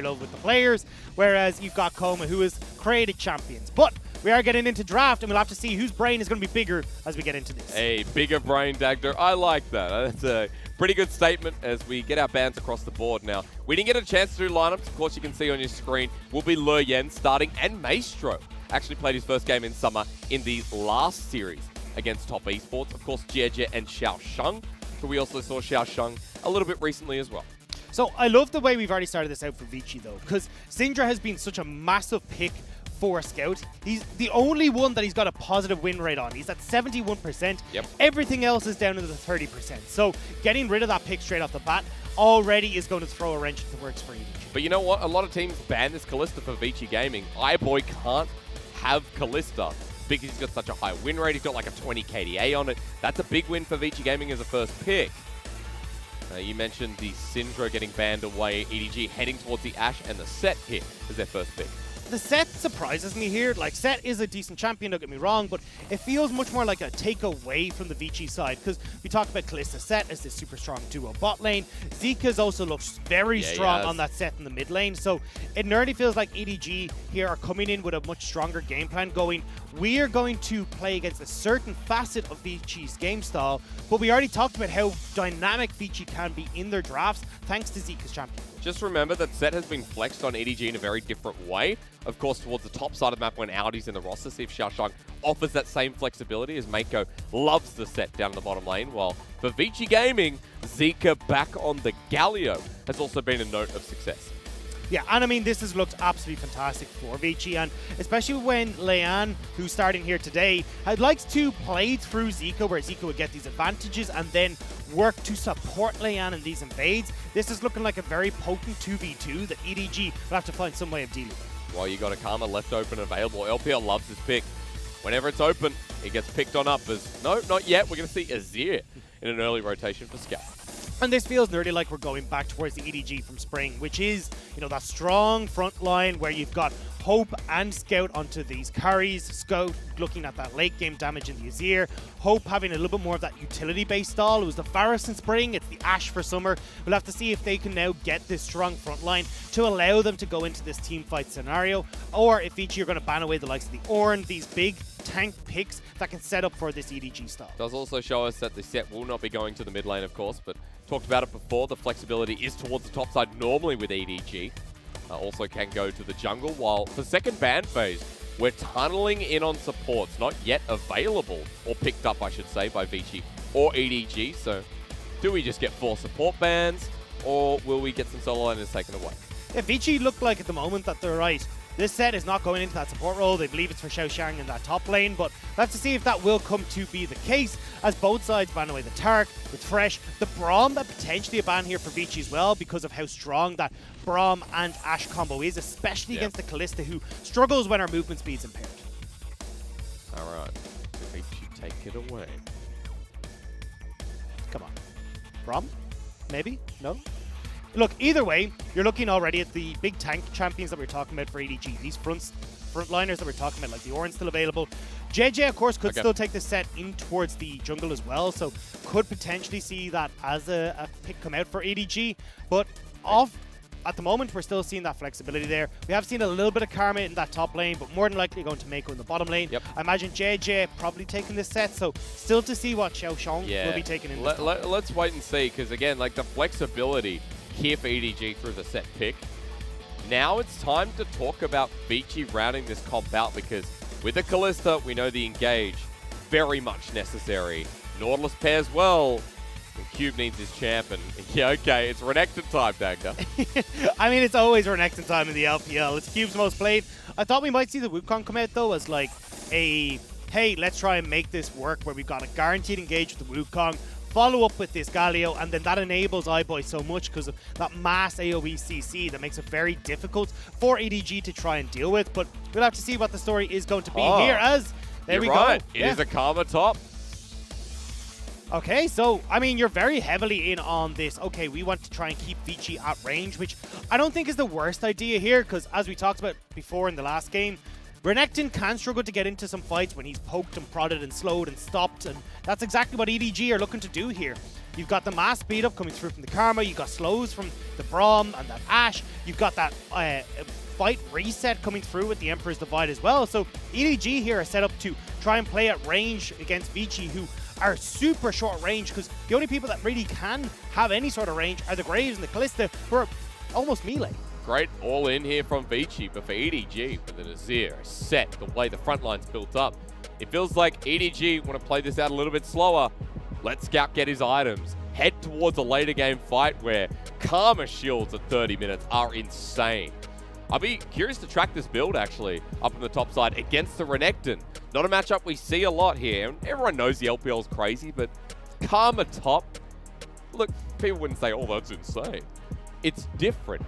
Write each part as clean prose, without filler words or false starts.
love with the players, whereas you've got Coma, who has created champions. But we are getting into draft, and we'll have to see whose brain is going to be bigger as we get into this. A bigger brain, Dagder. I like that. That's a pretty good statement as we get our bans across the board now. We didn't get a chance to do lineups. Of course, you can see on your screen will be Leyan starting, and Maestro actually played his first game in summer in the last series against Top Esports. Of course, Jiejie and Xiaoxiang. So we also saw Xiaoxiang a little bit recently as well. So I love the way we've already started this out for Vici, though, because Syndra has been such a massive pick for Scout. He's the only one that he's got a positive win rate on. He's at 71%. Yep. Everything else is down to the 30%. So getting rid of that pick straight off the bat already is going to throw a wrench into the works for EDG. But you know what? A lot of teams ban this Kalista for Vici Gaming. iBoy can't have Kalista because he's got such a high win rate. He's got like a 20 KDA on it. That's a big win for Vici Gaming as a first pick. You mentioned the Syndra getting banned away, EDG heading towards the Ashe and the Sett pick as their first pick. The Sett surprises me here. Like, Sett is a decent champion, don't get me wrong, but it feels much more like a takeaway from the Vici side, because we talked about Kalista Sett as this super strong duo bot lane. Zeka's also looks very strong on that Sett in the mid lane, so it nearly feels like EDG here are coming in with a much stronger game plan going, we are going to play against a certain facet of Vici's game style, but we already talked about how dynamic Vici can be in their drafts thanks to Zeka's champion. Just remember that Sett has been flexed on EDG in a very different way. Of course, towards the top side of the map when Audi's in the roster, see if Xiaoxiang offers that same flexibility as Meiko loves the Sett down in the bottom lane. While for Vici Gaming, Zeka back on the Galio has also been a note of success. Yeah, and I mean, this has looked absolutely fantastic for Vici, and especially when Leyan, who's starting here today, likes to play through Zeka, where Zeka would get these advantages and then work to support Leyan in these invades. This is looking like a very potent 2v2 that EDG will have to find some way of dealing with. Well, you got a Karma left open and available. LPL loves this pick. Whenever it's open, it gets picked on up as, no, not yet. We're going to see Azir in an early rotation for Scout. And this feels nearly like we're going back towards the EDG from spring, which is, you know, that strong front line where you've got Hope and Scout onto these carries. Scout looking at that late game damage in the Azir. Hope having a little bit more of that utility-based style. It was the Varus in spring, it's the Ashe for summer. We'll have to see if they can now get this strong front line to allow them to go into this team fight scenario, or if Vici are going to ban away the likes of the Ornn, these big tank picks that can set up for this EDG style. Does also show us that the Sett will not be going to the mid lane, of course, but talked about it before, the flexibility is towards the top side normally with EDG. Also can go to the jungle, while for second ban phase, we're tunneling in on supports, not yet available, or picked up, I should say, by Vici or EDG. So do we just get 4 support bans, or will we get some solo laners taken away? Yeah, Vici look like at the moment that they're right. This Sett is not going into that support role. They believe it's for Xiaoxiang in that top lane, but let's see if that will come to be the case as both sides ban away the Tark with Fresh. The Braum that potentially a ban here for Vici as well because of how strong that Braum and Ashe combo is, especially against the Kalista, who struggles when our movement speed's impaired. All right, Vici take it away. Come on. Braum? Maybe? No? Look, either way, you're looking already at the big tank champions that we're talking about for EDG. These frontliners that we're talking about, like the Ornn still available. Jiejie, of course, could still take the Sett in towards the jungle as well, so could potentially see that as a pick come out for EDG. But at the moment, we're still seeing that flexibility there. We have seen a little bit of Karma in that top lane, but more than likely going to Meiko in the bottom lane. Yep. I imagine Jiejie probably taking this Sett, so still to see what Xiaoxiang will be taking in this Let's wait and see, because again, like the flexibility here for EDG through the Sett pick. Now it's time to talk about Vici rounding this comp out, because with the Kalista, we know the engage, very much necessary. Nautilus pairs well, and Cube needs his champ, and yeah, okay, it's Renekton time, Dagda. I mean, it's always Renekton time in the LPL. It's Cube's most played. I thought we might see the Wukong come out, though, as like a, hey, let's try and make this work, where we've got a guaranteed engage with the Wukong, follow up with this Galio, and then that enables iBoy so much because of that mass AoE CC that makes it very difficult for EDG to try and deal with. But we'll have to see what the story is going to be here, as there we go. It is a Karma top. Okay, so, I mean, you're very heavily in on this. Okay, we want to try and keep Vici at range, which I don't think is the worst idea here, because as we talked about before in the last game, Renekton can struggle to get into some fights when he's poked and prodded and slowed and stopped, and that's exactly what EDG are looking to do here. You've got the mass speed up coming through from the Karma, you've got slows from the Braum and that Ashe, you've got that fight reset coming through with the Emperor's Divide as well. So EDG here are set up to try and play at range against Vici, who are super short range, because the only people that really can have any sort of range are the Graves and the Kalista, who are almost melee. Great all in here from Vici, but for EDG, with an Azir, a Sett, the way the front line's built up, it feels like EDG want to play this out a little bit slower. Let Scout get his items. Head towards a later game fight where Karma shields at 30 minutes are insane. I'll be curious to track this build, actually, up on the top side against the Renekton. Not a matchup we see a lot here. Everyone knows the LPL is crazy, but Karma top, look, people wouldn't say, oh, that's insane. It's different.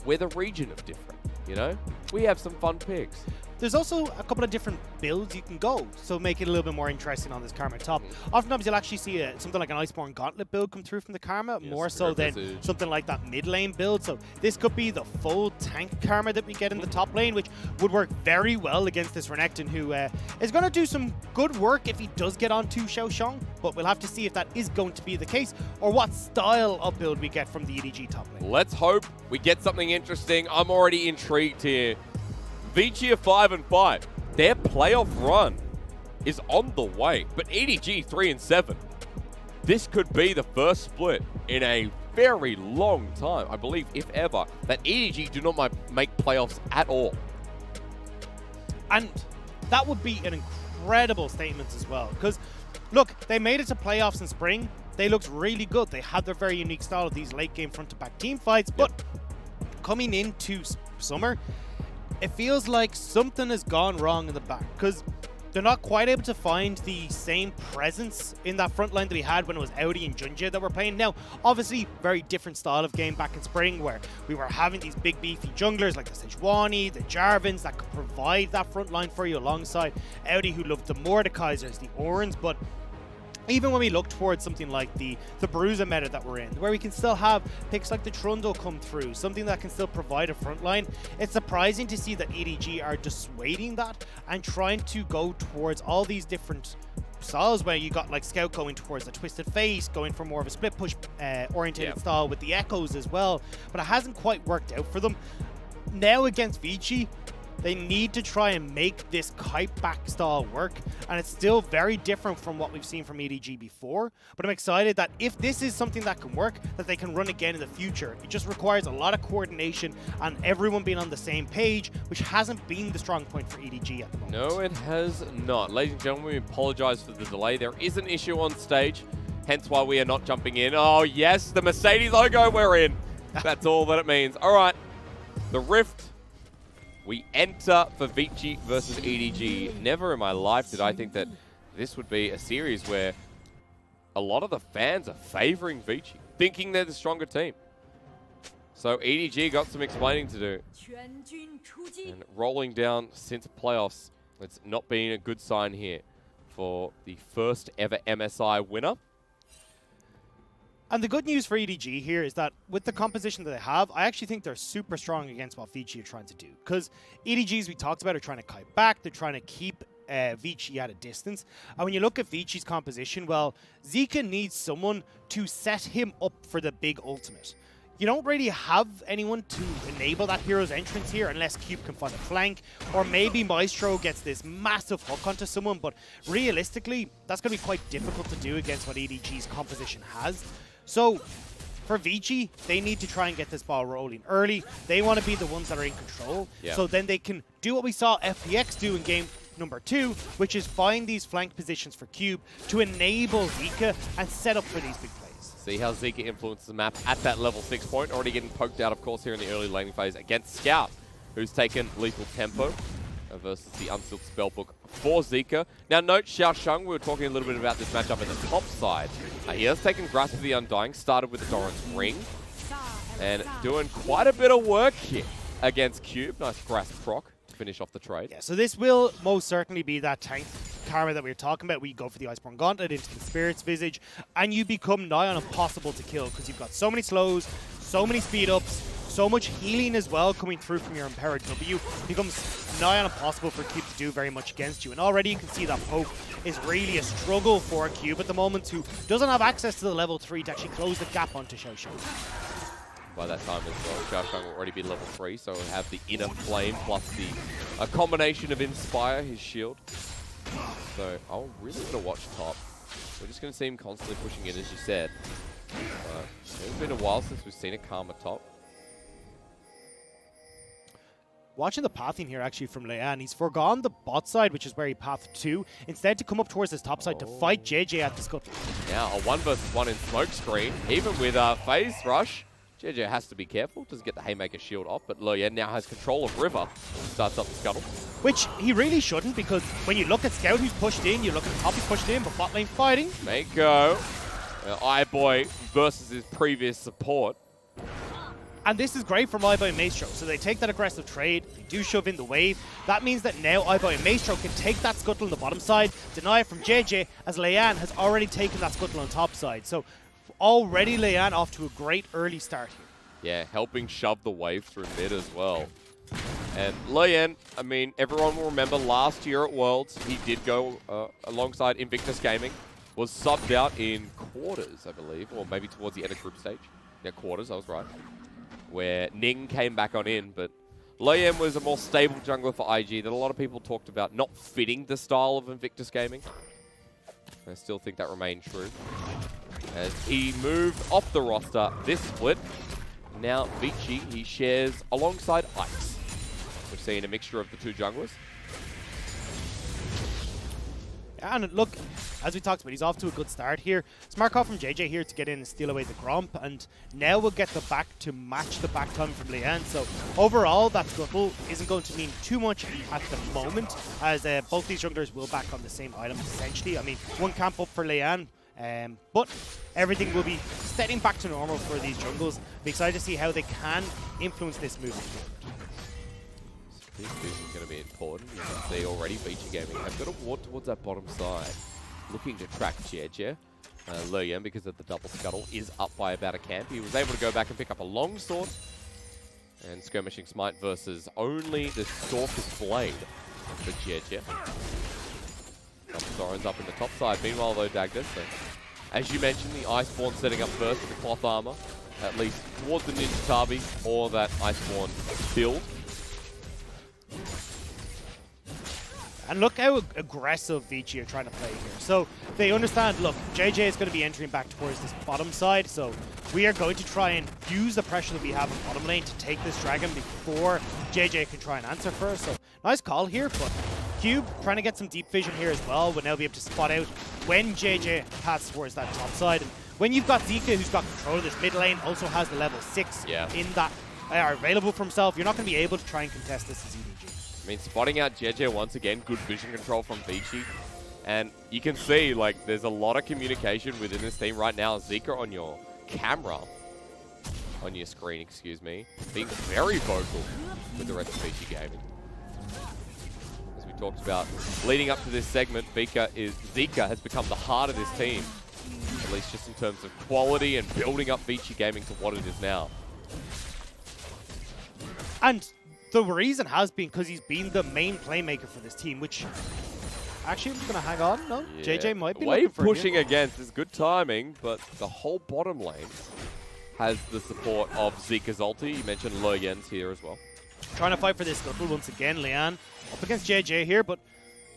We're the region of different, you know? We have some fun picks. There's also a couple of different builds you can go, so make it a little bit more interesting on this Karma top. Oftentimes you'll actually see something like an Iceborne Gauntlet build come through from the Karma, yes, more so than something like that mid lane build. So this could be the full tank Karma that we get in the top lane, which would work very well against this Renekton, who is going to do some good work if he does get onto Xiaoxiang, but we'll have to see if that is going to be the case, or what style of build we get from the EDG top lane. Let's hope we get something interesting. I'm already intrigued here. Vici are 5-5. Their playoff run is on the way, but EDG 3-7. This could be the first split in a very long time, I believe, if ever, that EDG do not make playoffs at all. And that would be an incredible statement as well, because look, they made it to playoffs in spring. They looked really good. They had their very unique style of these late game front to back team fights, but coming into summer, it feels like something has gone wrong in the back, because they're not quite able to find the same presence in that front line that we had when it was Audi and Jiejie that were playing. Now, obviously, very different style of game back in spring, where we were having these big beefy junglers like the Sejuani, the Jarvans, that could provide that front line for you, alongside Audi, who loved the Mordekaisers, the Orns. But even when we look towards something like the Bruiser meta that we're in, where we can still have picks like the Trundle come through, something that can still provide a front line, it's surprising to see that EDG are dissuading that and trying to go towards all these different styles, where you got like Scout going towards the Twisted Face, going for more of a split push orientated style with the Echoes as well, but it hasn't quite worked out for them. Now against Vici, they need to try and make this kite back style work, and it's still very different from what we've seen from EDG before. But I'm excited that if this is something that can work, that they can run again in the future. It just requires a lot of coordination and everyone being on the same page, which hasn't been the strong point for EDG at the moment. No, it has not. Ladies and gentlemen, we apologize for the delay. There is an issue on stage, hence why we are not jumping in. Oh yes, the Mercedes logo, we're in. That's all that it means. All right, the Rift. We enter for Vici versus EDG. Never in my life did I think that this would be a series where a lot of the fans are favoring Vici, thinking they're the stronger team. So EDG got some explaining to do. And rolling down since playoffs, it's not been a good sign here for the first ever MSI winner. And the good news for EDG here is that with the composition that they have, I actually think they're super strong against what Vici are trying to do. Because EDG, as we talked about, are trying to kite back. They're trying to keep Vici at a distance. And when you look at Vici's composition, well, Zeka needs someone to set him up for the big ultimate. You don't really have anyone to enable that hero's entrance here unless Cube can find a flank, or maybe Maestro gets this massive hook onto someone, but realistically, that's going to be quite difficult to do against what EDG's composition has. So for Vici, they need to try and get this ball rolling early. They want to be the ones that are in control. So then they can do what we saw FPX do in game number 2, which is find these flank positions for Cube to enable Zeka and set up for these big plays. See how Zeka influences the map at that level 6 point. Already getting poked out, of course, here in the early laning phase against Scout, who's taken lethal tempo versus the Unsealed Spellbook for Zeka. Now note Xiaoxiang, we were talking a little bit about this matchup in the top side. He has taken Grasp of the Undying, started with the Doran's Ring, and doing quite a bit of work here against Cube. Nice Grasp proc to finish off the trade. Yeah, so this will most certainly be that tank Karma that we were talking about. We go for the Iceborne Gauntlet into the Spirit's Visage, and you become nigh on impossible to kill because you've got so many slows, so many speed ups, so much healing as well coming through from your Emperor W. Becomes nigh on impossible for Cube to do very much against you. And already you can see that poke is really a struggle for Cube at the moment, who doesn't have access to the level 3 to actually close the gap onto Xiaoxiang. By that time as well, Xiaoxiang will already be level 3, so he'll have the Inner Flame plus a combination of Inspire, his shield. So I'm really going to watch top. We're just going to see him constantly pushing in, as you said. It's been a while since we've seen a Karma top. Watching the pathing here actually from Leyan, he's forgone the bot side, which is where he pathed to, instead to come up towards his top side to fight Jiejie at the scuttle. Now a 1 versus 1 in smoke screen, even with phase rush. Jiejie has to be careful, doesn't get the Haymaker shield off, but Leyan now has control of River, starts up the scuttle. Which he really shouldn't, because when you look at Scout who's pushed in, you look at the top who's pushed in, but bot lane fighting. Meiko, iBoy versus his previous support. And this is great from iBoy and Maestro. So they take that aggressive trade, they do shove in the wave. That means that now iBoy and Maestro can take that scuttle on the bottom side, deny it from Jiejie, as Leyan has already taken that scuttle on top side. So already Leyan off to a great early start here. Yeah, helping shove the wave through mid as well. And Leyan, I mean, everyone will remember last year at Worlds, he did go alongside Invictus Gaming, was subbed out in quarters, I believe, or maybe towards the end of group stage. Yeah, quarters, I was right. Where Ning came back on in, but Leyan was a more stable jungler for IG that a lot of people talked about not fitting the style of Invictus Gaming. I still think that remained true. As he moved off the roster this split, now Vici, he shares alongside Ice. We've seen a mixture of the two junglers. And look, as we talked about, he's off to a good start here. Smart call from Jiejie here to get in and steal away the Gromp, and now we'll get the back to match the back time from Leyan. So overall, that scuttle isn't going to mean too much at the moment, as both these junglers will back on the same items essentially. I mean, one camp up for Leyan, but everything will be stepping back to normal for these jungles. Be excited to see how they can influence this movement. This is going to be important. You can see already Vici Gaming have got to walk towards that bottom side, looking to track Jiejie. Leyan, because of the double scuttle, is up by about a camp. He was able to go back and pick up a long sword. And skirmishing smite versus only the Stalker's Blade for Jiejie. Zoran's up in the top side. Meanwhile, though, Dagda, so as you mentioned, the Iceborne setting up first with the cloth armor, at least towards the Ninja Tabi or that Iceborne build. And look how aggressive Vici are trying to play here. So they understand, look, Jiejie is going to be entering back towards this bottom side, so we are going to try and use the pressure that we have in bottom lane to take this dragon before Jiejie can try and answer first. So nice call here, but Cube trying to get some deep vision here as well, will now be able to spot out when Jiejie passes towards that top side. And when you've got Zeka, who's got control of this mid lane, also has the level 6 in that are available for himself, you're not going to be able to try and contest this as EDG. I mean, spotting out Jiejie once again, good vision control from Vici. And you can see, like, there's a lot of communication within this team right now. Zeka on your camera, on your screen, excuse me, being very vocal with the rest of Vici Gaming. As we talked about leading up to this segment, Zeka has become the heart of this team. At least just in terms of quality and building up Vici Gaming to what it is now. And the reason has been because he's been the main playmaker for this team, which actually I'm just going to hang on. No, yeah. Jiejie might be Wave pushing against is good timing, but the whole bottom lane has the support of Zeka's ulti. You mentioned Leyan's here as well. Trying to fight for this scuttle once again. Leyan up against Jiejie here, but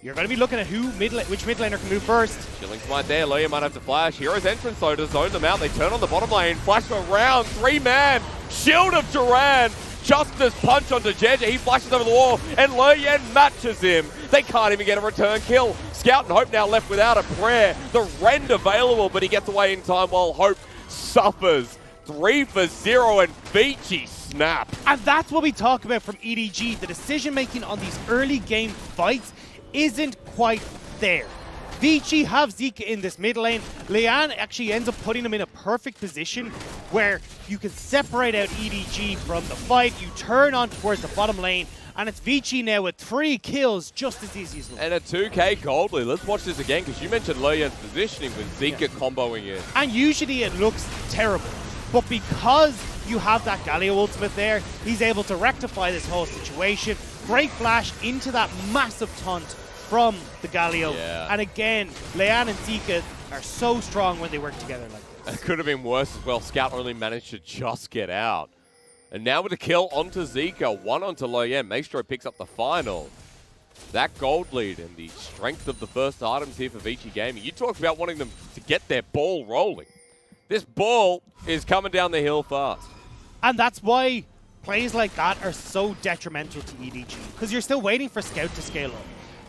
you're going to be looking at which mid laner can move first. Chilling smite there. Leyan might have to flash. Hero's entrance though to zone them out. They turn on the bottom lane. Flash around. 3-man. Shield of Duran. Justice punch onto Jiejie. He flashes over the wall, and Leyan matches him. They can't even get a return kill. Scout and Hope now left without a prayer. The rend available, but he gets away in time while Hope suffers. 3 for 0, and Vici snap. And that's what we talk about from EDG. The decision-making on these early game fights isn't quite there. Vici have Zeka in this mid lane. Leyan actually ends up putting him in a perfect position where you can separate out EDG from the fight. You turn on towards the bottom lane, and it's Vici now with 3 kills, just as easy as and a 2k Goldly. Let's watch this again, because you mentioned Leyan's positioning with Zeka comboing in. And usually it looks terrible, but because you have that Galio ultimate there. He's able to rectify this whole situation. Great flash into that massive taunt from the Galio. Yeah. And again, Leyan and Zeka are so strong when they work together like this. It could have been worse as well. Scout only managed to just get out. And now with a kill onto Zeka, one onto Leyan. Maestro picks up the final. That gold lead and the strength of the first items here for Vici Gaming. You talked about wanting them to get their ball rolling. This ball is coming down the hill fast. And that's why plays like that are so detrimental to EDG. Because you're still waiting for Scout to scale up.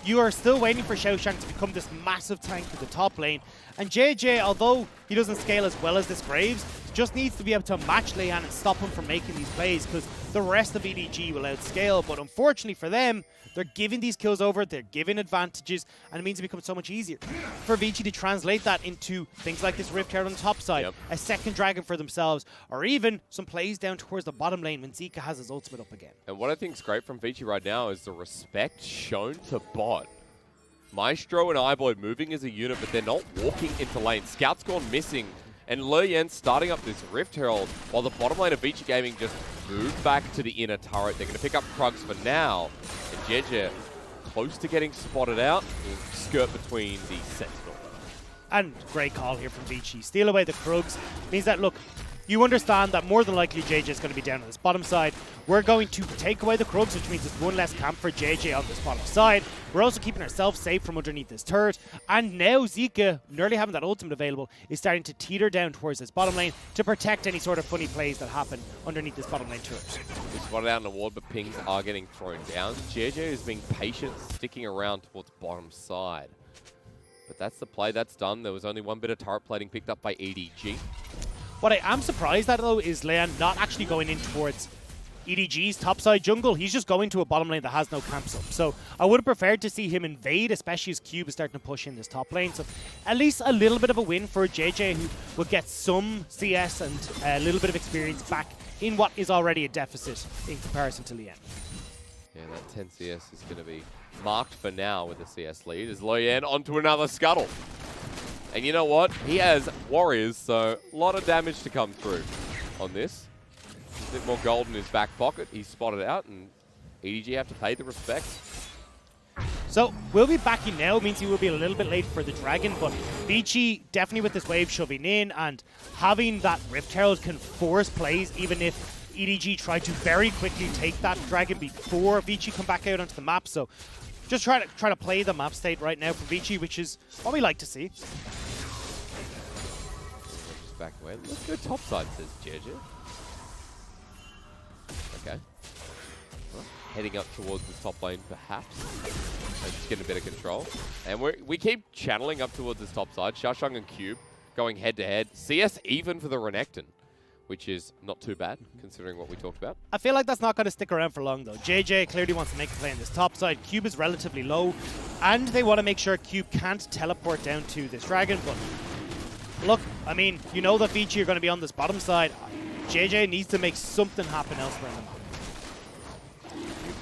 You are still waiting for Xiaoxiang to become this massive tank for the top lane. And Jiejie, although he doesn't scale as well as this Graves, just needs to be able to match Leyan and stop him from making these plays, because the rest of EDG will outscale. But unfortunately for them, they're giving these kills over, they're giving advantages, and it means it becomes so much easier for Vici to translate that into things like this Rift Herald on the top side, a second dragon for themselves, or even some plays down towards the bottom lane when Zeka has his ultimate up again. And what I think is great from Vici right now is the respect shown to bot. Maestro and iBoy moving as a unit, but they're not walking into lane. Scout's gone missing, and Leyan starting up this Rift Herald, while the bottom lane of Vici Gaming just moved back to the inner turret. They're going to pick up Krugs for now, and Jiejie close to getting spotted out. He'll skirt between the Sentinel. And great call here from Vici. Steal away the Krugs means that, look, you understand that more than likely Jiejie is going to be down on this bottom side. We're going to take away the Krugs, which means there's one less camp for Jiejie on this bottom side. We're also keeping ourselves safe from underneath this turret. And now Zeka, nearly having that ultimate available, is starting to teeter down towards this bottom lane to protect any sort of funny plays that happen underneath this bottom lane turret. We spotted out in the ward, but pings are getting thrown down. Jiejie is being patient, sticking around towards bottom side. But that's the play that's done. There was only one bit of turret plating picked up by EDG. What I am surprised at, though, is Leyan not actually going in towards EDG's topside jungle. He's just going to a bottom lane that has no camps up. So I would have preferred to see him invade, especially as Cube is starting to push in this top lane. So at least a little bit of a win for Jiejie, who will get some CS and a little bit of experience back in what is already a deficit in comparison to Leyan. Yeah, that 10 CS is going to be marked for now with the CS lead as Leyan onto another scuttle. And you know what? He has warriors, so a lot of damage to come through on this. A bit more gold in his back pocket. He's spotted out, and EDG have to pay the respect. So we'll be backing now. It means he will be a little bit late for the dragon, but Vici definitely with this wave shoving in, and having that Rift Herald can force plays, even if EDG try to very quickly take that dragon before Vici come back out onto the map. So just try to play the map state right now for Vici, which is what we like to see. Just back away. Let's go topside, says Jiejie. Okay. Well, heading up towards the top lane, perhaps. And just getting a bit of control. And we keep channeling up towards this top side. Xiaoxiang and Cube going head to head. CS even for the Renekton, which is not too bad, considering what we talked about. I feel like that's not going to stick around for long, though. Jiejie clearly wants to make a play on this top side. Cube is relatively low, and they want to make sure Cube can't teleport down to this dragon. But look, I mean, you know that Vici are going to be on this bottom side. Jiejie needs to make something happen elsewhere in the map.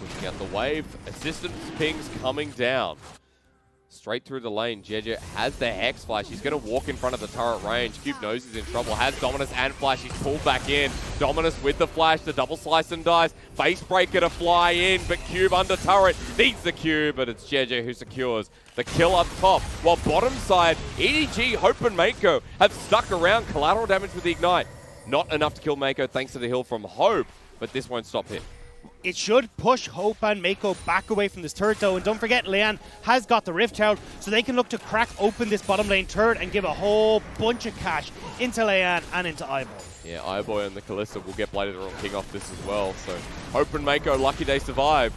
Pushing out the wave. Assistance pings coming down. Straight through the lane. Jiejie has the Hex Flash. He's going to walk in front of the turret range. Cube knows he's in trouble. Has Dominus and Flash. He's pulled back in. Dominus with the Flash. The double slice and dice. Face breaker to fly in. But Cube under turret. Needs the Cube. But it's Jiejie who secures the kill up top. While bottom side, EDG, Hope and Meiko have stuck around. Collateral damage with the Ignite. Not enough to kill Meiko thanks to the heal from Hope. But this won't stop him. It should push Hope and Meiko back away from this turret, though. And don't forget, Leyan has got the Rift Herald, so they can look to crack open this bottom lane turret and give a whole bunch of cash into Leyan and into iBoy. Yeah, iBoy and the Kalista will get Blade of the Wrong King off this as well. So Hope and Meiko, lucky they survived.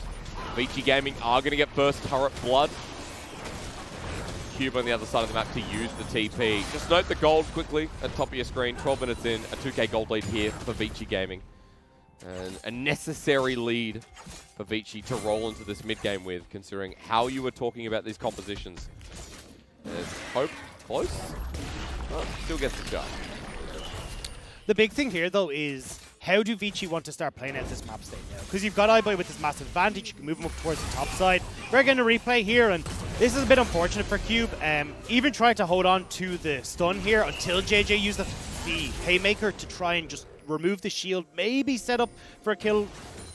Vici Gaming are going to get first turret blood. Cube on the other side of the map to use the TP. Just note the gold quickly at top of your screen. 12 minutes in, a 2k gold lead here for Vici Gaming. And a necessary lead for Vici to roll into this mid-game with, considering how you were talking about these compositions. There's Hope close. Oh, still gets the shot. The big thing here, though, is how do Vici want to start playing out this map state now? Because you've got iBoy with this massive advantage. You can move him up towards the top side. We're going to replay here, and this is a bit unfortunate for Cube. Even trying to hold on to the stun here until Jiejie used the Haymaker to try and just remove the shield, maybe set up for a kill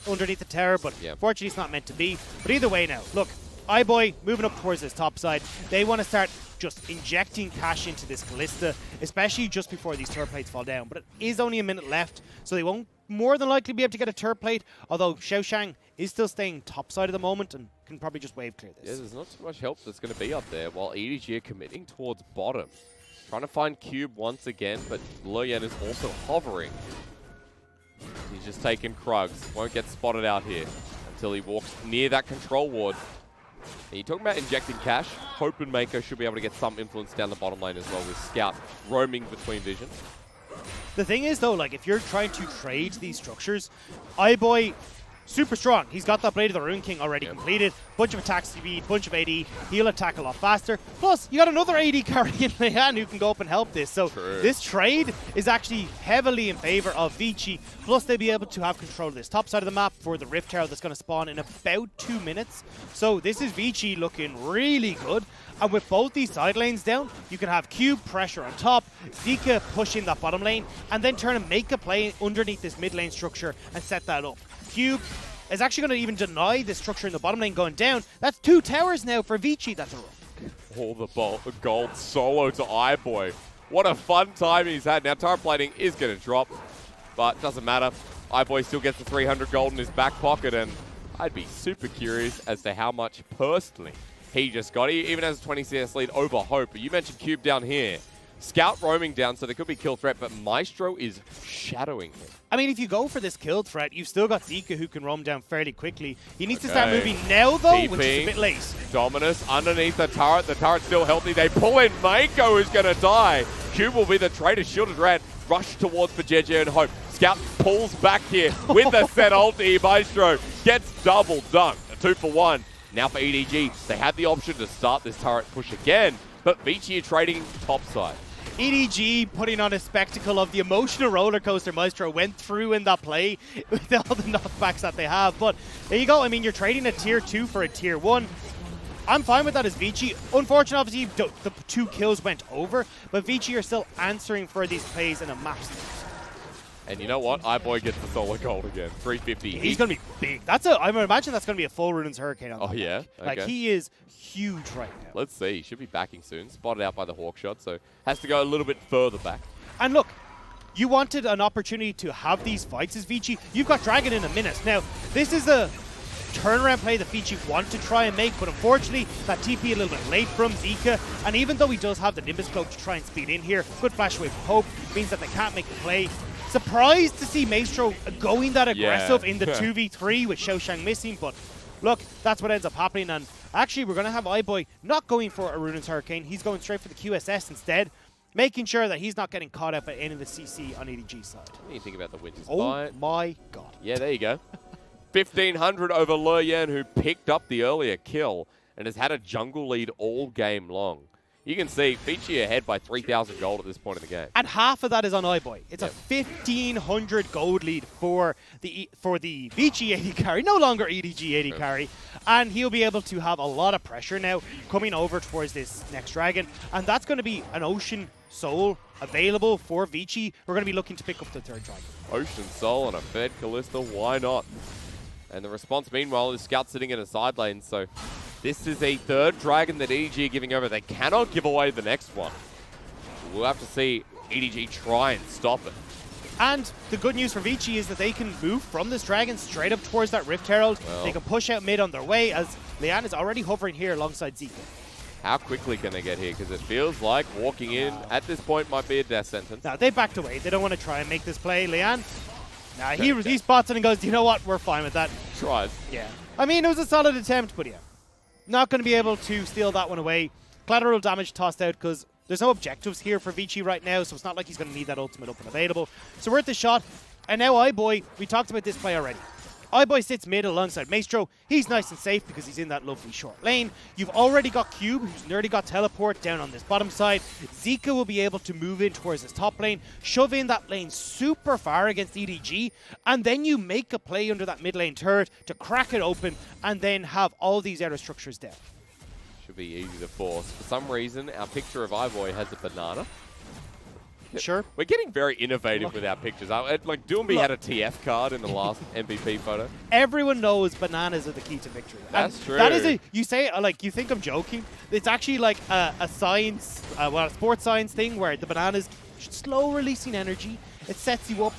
underneath the tower, but fortunately it's not meant to be. But either way now, look, iBoy moving up towards this top side. They want to start just injecting cash into this Kalista, especially just before these turret plates fall down. But it is only a minute left, so they won't more than likely be able to get a turret plate, although Xiaoxiang is still staying top side at the moment and can probably just wave clear this. Yeah, there's not too much help that's going to be up there, while EDG are committing towards bottom. Trying to find Cube once again, but Leyan is also hovering. He's just taking Krugs. Won't get spotted out here until he walks near that control ward. And you're talking about injecting cash. Hope and Meiko should be able to get some influence down the bottom lane as well, with Scout roaming between vision. The thing is, though, like, if you're trying to trade these structures, iBoy, super strong. He's got that Blade of the Rune King already completed. Bunch of attack speed, bunch of AD. He'll attack a lot faster. Plus, you got another AD carry in Leyan who can go up and help this. So this trade is actually heavily in favor of Vici. Plus, they'll be able to have control of this top side of the map for the Rift Tower that's going to spawn in about 2 minutes. So this is Vici looking really good. And with both these side lanes down, you can have Cube pressure on top, Zeka pushing that bottom lane, and then turn and make a play underneath this mid lane structure and set that up. Cube is actually going to even deny the structure in the bottom lane going down. That's 2 towers now for Vici. That's a rough. All the gold solo to iBoy. What a fun time he's had. Now turret plating is going to drop, but doesn't matter. iBoy still gets the 300 gold in his back pocket, and I'd be super curious as to how much personally he just got. He even has a 20 CS lead over Hope. But you mentioned Cube down here. Scout roaming down, so there could be kill threat, but Maestro is shadowing him. I mean, if you go for this kill threat, you've still got Zeka who can roam down fairly quickly. He needs to start moving now, though, which is a bit late. Dominus underneath the turret. The turret's still healthy. They pull in Meiko, who's going to die. Cube will be the traitor. Shielded Red. Rush towards Jiejie and Hope. Scout pulls back here with the Sett ulti. Maestro gets double dunked. A 2 for 1. Now for EDG, they had the option to start this turret push again, but Vici are trading topside. EDG putting on a spectacle of the emotional roller coaster Maestro went through in that play with all the knockbacks that they have. But there you go. I mean, you're trading a tier 2 for a tier 1. I'm fine with that as Vici. Unfortunately, obviously, the 2 kills went over, but Vici are still answering for these plays in a match. And you know what? iBoy gets the solo gold again. 350. He's going to be big. I would imagine that's going to be a full Runaan's Hurricane on that. Yeah? Okay. Like, he is huge right now. Let's see. He should be backing soon. Spotted out by the Hawk shot, so has to go a little bit further back. And look, you wanted an opportunity to have these fights as Vici. You've got Dragon in a minute. Now, this is a turnaround play that Vici want to try and make, but unfortunately, that TP a little bit late from Zeka. And even though he does have the Nimbus Cloak to try and speed in here, good flash away from Hope means that they can't make the play. Surprised to see Maestro going that aggressive in the 2v3 with Xiaoxiang missing, but look, that's what ends up happening. And actually, we're going to have iBoy not going for a Runaan's Hurricane. He's going straight for the QSS instead, making sure that he's not getting caught up at any of the CC on EDG side. What do you think about the Winter's Fight? Oh my god. Yeah, there you go. 1,500 over Leyan, who picked up the earlier kill and has had a jungle lead all game long. You can see Vici ahead by 3,000 gold at this point in the game. And half of that is on iBoy. It's a 1,500 gold lead for the Vici AD carry, no longer EDG AD carry. And he'll be able to have a lot of pressure now coming over towards this next dragon. And that's going to be an Ocean Soul available for Vici. We're going to be looking to pick up the 3rd dragon. Ocean Soul and a Fed Kalista, why not? And the response, meanwhile, is Scout sitting in a side lane, so this is a 3rd dragon that EDG are giving over. They cannot give away the next one. We'll have to see EDG try and stop it. And the good news for Vici is that they can move from this dragon straight up towards that Rift Herald. Well, they can push out mid on their way, as Leyan is already hovering here alongside Zeka. How quickly can they get here? Because it feels like walking in at this point might be a death sentence. No, they backed away. They don't want to try and make this play. Leyan, nah, he spots it and goes, you know what? We're fine with that. Tries. Yeah. I mean, it was a solid attempt, but yeah. Not going to be able to steal that one away. Collateral damage tossed out because there's no objectives here for Vici right now, so it's not like he's going to need that ultimate up and available. So worth the shot. And now iBoy, we talked about this play already. iBoy sits mid alongside Maestro. He's nice and safe because he's in that lovely short lane. You've already got Cube, who's nearly got teleport down on this bottom side. Zeka will be able to move in towards his top lane, shove in that lane super far against EDG, and then you make a play under that mid lane turret to crack it open and then have all these outer structures down. Should be easy to force. For some reason, our picture of iBoy has a banana. Sure. We're getting very innovative with our pictures. Like, Doomby had a TF card in the last MVP photo. Everyone knows bananas are the key to victory. That's true. That is you say, like, you think I'm joking. It's actually like a science, a sports science thing where the bananas slow releasing energy. It sets you up,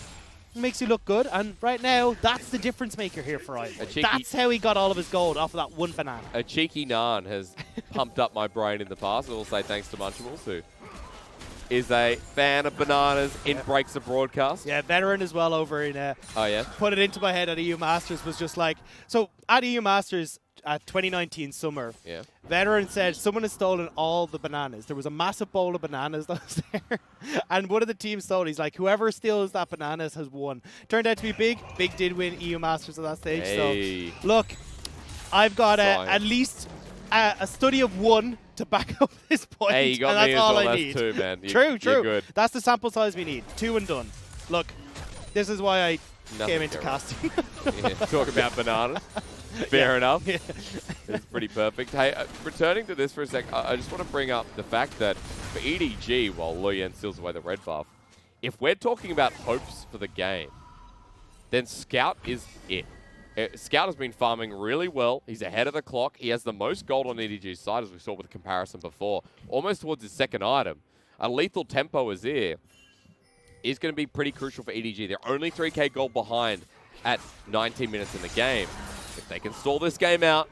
makes you look good. And right now, that's the difference maker here for iBoy. That's how he got all of his gold off of that one banana. A cheeky Nan has pumped up my brain in the past. I will say thanks to Munchables, who is a fan of bananas in breaks of broadcast. Yeah, veteran as well over in oh yeah, put it into my head at EU Masters was just like, so at EU Masters at 2019 summer, yeah, veteran said someone has stolen all the bananas. There was a massive bowl of bananas that was there, and one of the teams stole. He's like, whoever steals that bananas has won. Turned out to be Big. Big did win EU Masters at that stage. Hey. So look, I've got at least a study of one to back up this point. Hey, you got and me that's as all well. I That's need. two, man. True. You're good. That's the sample size we need. 2 and done. Look, this is why I came into casting. Yeah, talk about bananas. Fair enough. Yeah. It's pretty perfect. Hey, returning to this for a sec, I just want to bring up the fact that for EDG, while Leyan steals away the red buff, if we're talking about hopes for the game, then Scout is it. Scout has been farming really well. He's ahead of the clock. He has the most gold on EDG's side, as we saw with the comparison before, almost towards his second item. A lethal tempo Azir is going to be pretty crucial for EDG. They're only 3k gold behind at 19 minutes in the game. If they can stall this game out,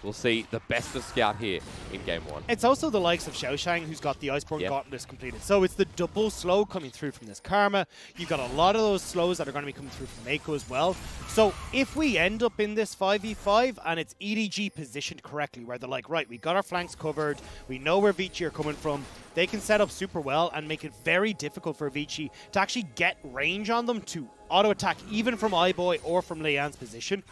we'll see the best of Scout here in Game 1. It's also the likes of Xiaoxiang who's got the Iceborne Gauntlet completed. So it's the double slow coming through from this Karma. You've got a lot of those slows that are going to be coming through from Meiko as well. So if we end up in this 5v5 and it's EDG positioned correctly, where they're like, right, we got our flanks covered, we know where Vici are coming from, they can set up super well and make it very difficult for Vici to actually get range on them to auto-attack even from iBoy or from Leyan's position.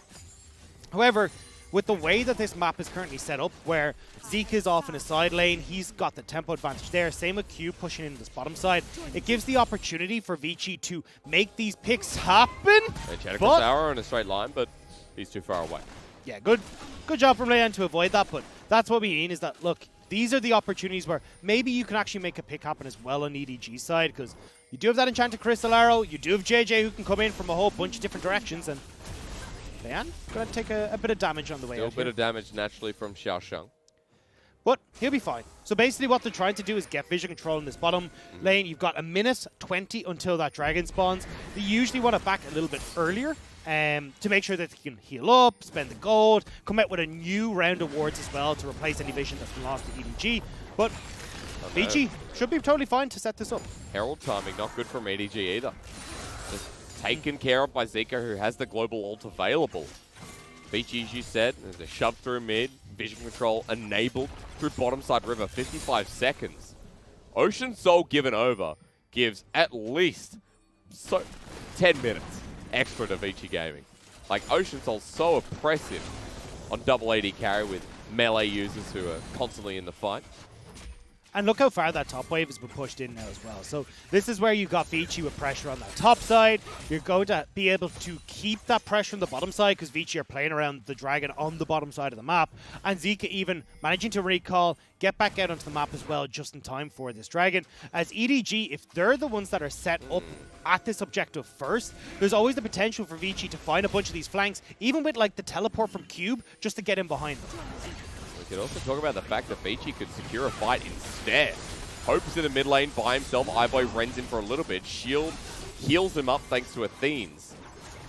However, with the way that this map is currently set up, where Zeka is off in a side lane, he's got the tempo advantage there, same with Q pushing into this bottom side, it gives the opportunity for Vici to make these picks happen. But Sour in a straight line, but he's too far away. Yeah, good job from Leyan to avoid that, but that's what we mean is that, look, these are the opportunities where maybe you can actually make a pick happen as well on EDG side, because you do have that Enchanted Crystal Arrow, you do have Jiejie who can come in from a whole bunch of different directions, and Leyan going to take a bit of damage on the way out. A bit of damage naturally from Xiaoxiang. But he'll be fine. So basically what they're trying to do is get vision control in this bottom lane. You've got a minute 20 until that dragon spawns. They usually want to back a little bit earlier to make sure that they can heal up, spend the gold, come out with a new round of wards as well to replace any vision that's been lost to EDG. But Vici should be totally fine to set this up. Herald timing, not good from EDG either. Just taken care of by Zeka, who has the global ult available. Vici, as you said, there's a shove through mid, vision control enabled through bottom side river, 55 seconds. Ocean Soul given over gives at least 10 minutes extra to Vici Gaming. Like, Ocean Soul's so oppressive on W8D carry with melee users who are constantly in the fight. And look how far that top wave has been pushed in now as well. So this is where you've got Vici with pressure on that top side. You're going to be able to keep that pressure on the bottom side because Vici are playing around the dragon on the bottom side of the map. And Zeka even managing to recall, get back out onto the map as well just in time for this dragon. As EDG, if they're the ones that are set up at this objective first, there's always the potential for Vici to find a bunch of these flanks, even with like the teleport from Cube, just to get in behind them. We could also talk about the fact that Vici could secure a fight instead. Hope's in the mid lane by himself. iBoy rends in for a little bit. Shield heals him up thanks to Athene's.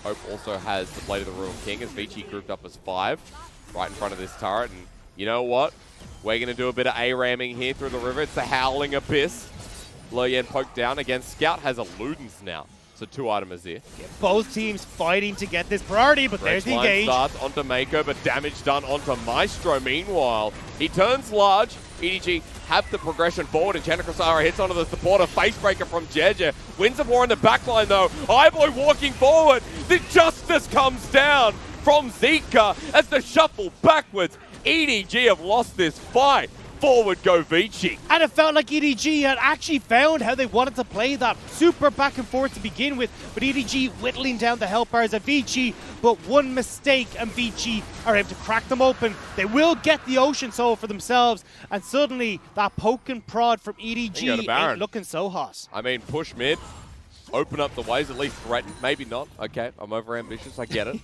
Hope also has the Blade of the Ruined King as Vici grouped up as 5 right in front of this turret. And you know what? We're going to do a bit of A-ramming here through the river. It's the Howling Abyss. Leyan poked down again. Scout has a Ludens now. So 2 items here. Yeah, both teams fighting to get this priority, but there's the engage. Starts onto Meiko, but damage done onto Maestro. Meanwhile, he turns large. EDG have the progression forward, and Chanakasara hits onto the supporter. Facebreaker from Jiejie. Wins the war in the backline, though. iBoy walking forward. The justice comes down from Zeka as the shuffle backwards. EDG have lost this fight. forward go Vici. And it felt like EDG had actually found how they wanted to play that super back and forth to begin with EDG whittling down the health bars of Vici, but one mistake and Vici are able to crack them open. They will get the Ocean Soul for themselves, and suddenly that poke and prod from EDG ain't looking so hot. I mean, push mid, open up the ways, at least threaten. Maybe not. Okay, I'm overambitious, I get it.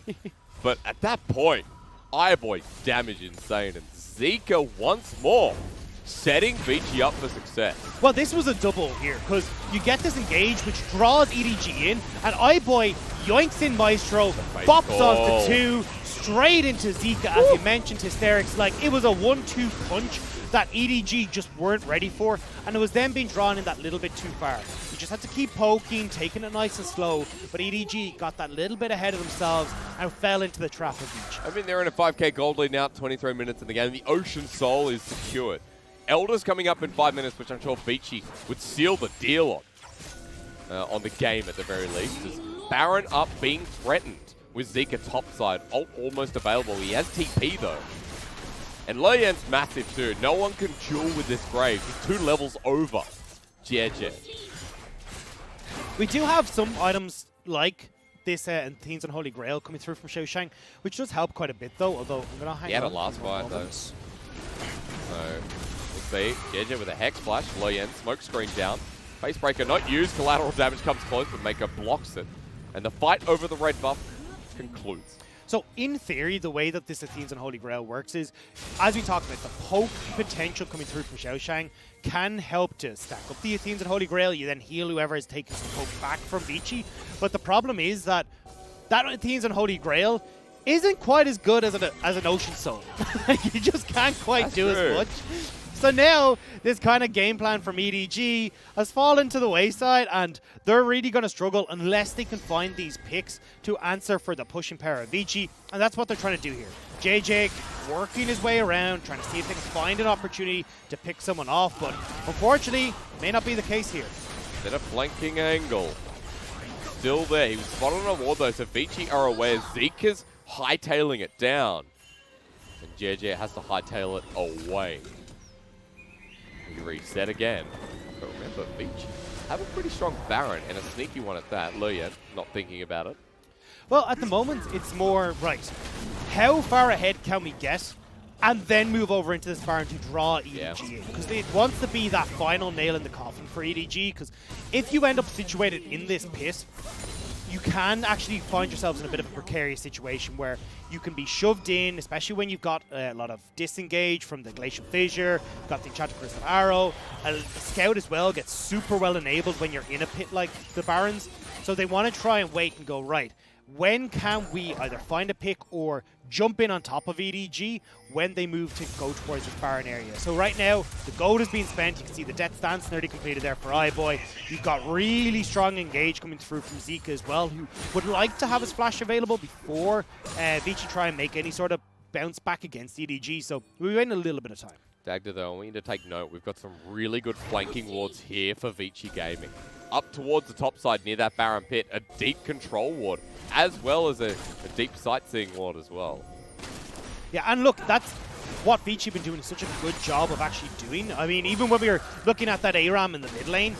But at that point, iBoy damage insane, and Zeka once more setting Vici up for success. Well, this was a double here, because you get this engage, which draws EDG in, and iBoy yoinks in Maestro, bops off the 2, straight into Zeka, as you mentioned, Hysterics. Like, it was a 1-2 punch that EDG just weren't ready for, and it was them being drawn in that little bit too far. You just had to keep poking, taking it nice and slow, but EDG got that little bit ahead of themselves and fell into the trap of Vici. I mean, they're in a 5k gold lead now, 23 minutes in the game. The Ocean Soul is secured. Elder's coming up in 5 minutes, which I'm sure Vici would seal the deal on the game at the very least. There's Baron up being threatened with Zeka topside. Ult almost available. He has TP though. And Leyan's massive too. No one can duel with this Grave. He's 2 levels over Jiejie. We do have some items like this and Themes and Holy Grail coming through from Xiaoxiang, which does help quite a bit though, although I'm going to hang on. He had a last fight though. So, we'll see. Jiejie with a Hex Flash. Leyan, smoke screen down. Facebreaker not used. Collateral damage comes close, but Meiko blocks it. And the fight over the red buff concludes. So in theory, the way that this Athenes and Holy Grail works is, as we talked about, the poke potential coming through from Xiaoxiang can help to stack up the Athenes and Holy Grail. You then heal whoever has taken some poke back from Vici. But the problem is that that Athenes and Holy Grail isn't quite as good as an Ocean Soul. You just can't quite do as much. So now, this kind of game plan from EDG has fallen to the wayside, and they're really going to struggle unless they can find these picks to answer for the pushing power of Vici, and that's what they're trying to do here. Jiejie working his way around, trying to see if they can find an opportunity to pick someone off, but unfortunately, may not be the case here. Then a flanking angle. Still there. He was spotted on a ward though, so Vici are aware. Zeka's hightailing it down, and Jiejie has to hightail it away. We reset again. But remember, Vici have a pretty strong Baron, and a sneaky one at that. Leyan not thinking about it. Well, at the moment, it's more, right, how far ahead can we get, and then move over into this Baron to draw EDG in. Because it wants to be that final nail in the coffin for EDG, because if you end up situated in this pit, you can actually find yourselves in a bit of a precarious situation where you can be shoved in, especially when you've got a lot of disengage from the Glacial Fissure, got the Enchanted Crystal Arrow. Scout as well gets super well enabled when you're in a pit like the Barons. So they want to try and wait and go, right, when can we either find a pick or jump in on top of EDG when they move to go towards this Baron area? So right now, the gold is being spent. You can see the Death Stance nearly completed there for iBoy. You've got really strong engage coming through from Zeka as well, who would like to have his flash available before Vici try and make any sort of bounce back against EDG. So we're in a little bit of time. Dagda though, we need to take note. We've got some really good flanking wards here for Vici Gaming. Up towards the top side near that Baron pit, a deep control ward, as well as a deep sightseeing ward as well. Yeah, and look, that's what Vici been doing such a good job of actually doing. I mean, even when we were looking at that ARAM in the mid lane,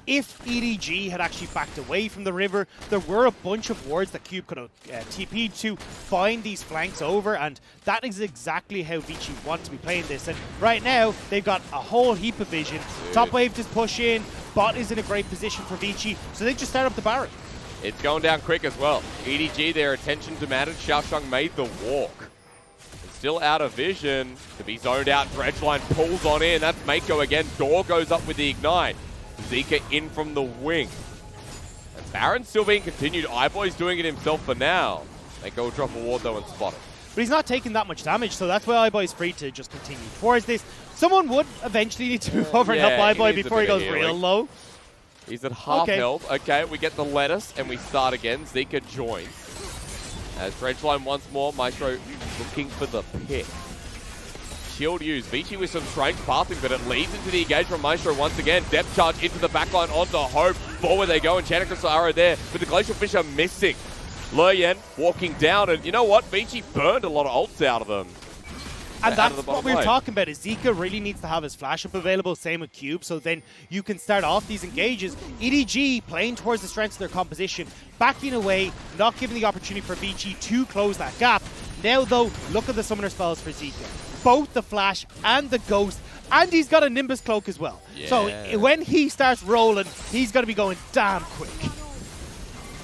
if EDG had actually backed away from the river, there were a bunch of wards that Cube could have TP'd to find these flanks over, and that is exactly how Vici want to be playing this. And right now, they've got a whole heap of vision. Top wave just push in, bot is in a great position for Vici, so they just start up the Baron. It's going down quick as well. EDG, their attention demanded. Xiaoxiang made the walk. It's still out of vision. To be zoned out, Dredgeline pulls on in. That's Meiko again. Door goes up with the Ignite. Zeka in from the wing. And Baron's still being continued. iBoy's doing it himself for now. Meiko will drop a ward though and spot it. But he's not taking that much damage, so that's why iBoy's free to just continue towards this. Someone would eventually need to move over and help iBoy before he goes real low. He's at half health. Okay, we get the lettuce and we start again. Zeka joins. As Dredgeline once more, Maestro looking for the pick. Shield used. Vici with some strange pathing, but it leads into the engage from Maestro once again. Depth charge into the backline onto Hope. Forward they go, Enchanted Crystal Arrow there, but the Glacial Fissure missing. Leyan walking down, and you know what? Vici burned a lot of ults out of them. And out of that's the what bottom we were lane. talking about, is Zeka really needs to have his flash up available, same with Cube, so then you can start off these engages. EDG playing towards the strengths of their composition, backing away, not giving the opportunity for Vici to close that gap. Now though, look at the summoner spells for Zeka. Both the flash and the ghost, and he's got a Nimbus cloak as well. Yeah. So when he starts rolling, he's going to be going damn quick.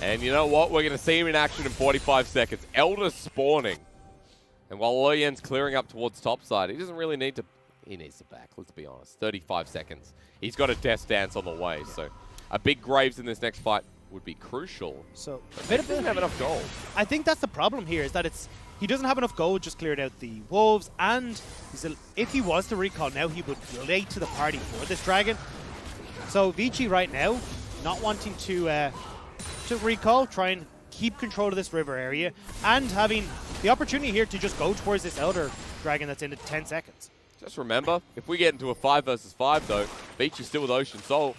And you know what? We're going to see him in action in 45 seconds. Elder spawning. And while Leyan's clearing up towards topside, he doesn't really need to... He needs to back, let's be honest. 35 seconds. He's got a death dance on the way, so a big Graves in this next fight would be crucial. So He doesn't have enough gold. I think that's the problem here, is that he doesn't have enough gold, just cleared out the wolves, and if he was to recall now, he would be late to the party for this dragon. So Vici right now, not wanting to recall, try and keep control of this river area, and having the opportunity here to just go towards this Elder Dragon that's in 10 seconds. Just remember, if we get into a 5 versus 5 though, Vici's still with Ocean Soul.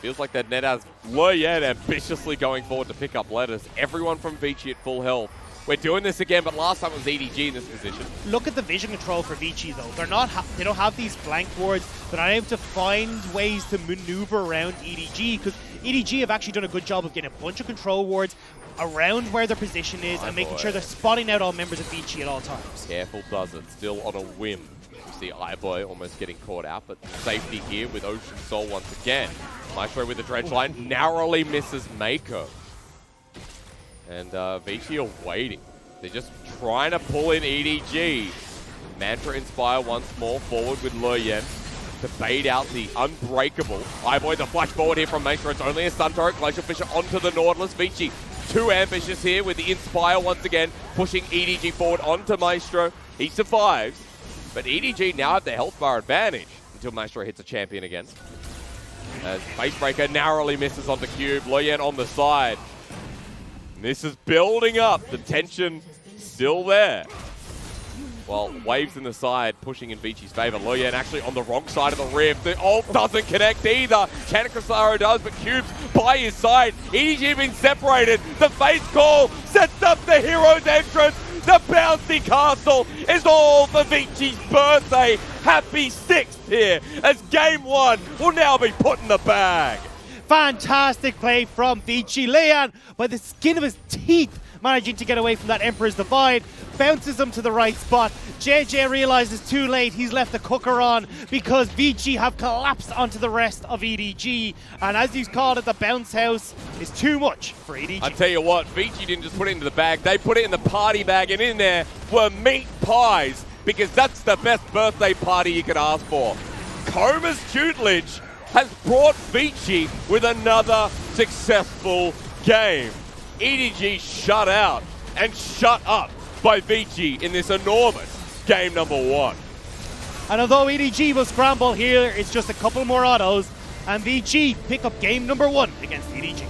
Feels like that net has Leyan ambitiously going forward to pick up letters. Everyone from Vici at full health. We're doing this again, but last time it was EDG in this position. Look at the vision control for Vici though. They don't have these flank wards. They're not able to find ways to maneuver around EDG, because EDG have actually done a good job of getting a bunch of control wards around where their position is and making sure they're spotting out all members of Vici at all times. Careful does it, still on a whim. You see iBoy almost getting caught out, but safety here with Ocean Soul once again. Maestro with the dredge line narrowly misses Meiko. And Vici are waiting. They're just trying to pull in EDG. Mantra Inspire once more forward with Leyan to bait out the unbreakable. iBoy to flash forward here from Maestro. It's only a stun turret. Glacial Fisher onto the Nautilus. Vici too ambitious here with the Inspire once again, pushing EDG forward onto Maestro. He survives, but EDG now have the health bar advantage until Maestro hits a champion again. As Facebreaker narrowly misses onto Cube. Leyan on the side. This is building up. The tension still there. Well, Waves in the side, pushing in Vici's favor. Leyan actually on the wrong side of the rift. The ult doesn't connect either. Chanacrosaro does, but Cube's by his side. EDG been separated. The face call sets up the hero's entrance. The bouncy castle is all for Vici's birthday. Happy 6th here, as game 1 will now be put in the bag. Fantastic play from Vici. Leyan, by the skin of his teeth, managing to get away from that Emperor's Divide, bounces him to the right spot. Jiejie realizes too late he's left the cooker on, because Vici have collapsed onto the rest of EDG. And as he's called it, the bounce house is too much for EDG. I tell you what, Vici didn't just put it into the bag, they put it in the party bag, and in there were meat pies, because that's the best birthday party you could ask for. Coma's tutelage has brought Vici with another successful game. EDG shut out and shut up by Vici in this enormous game number 1. And although EDG will scramble here, it's just a couple more autos, and Vici pick up game number 1 against EDG.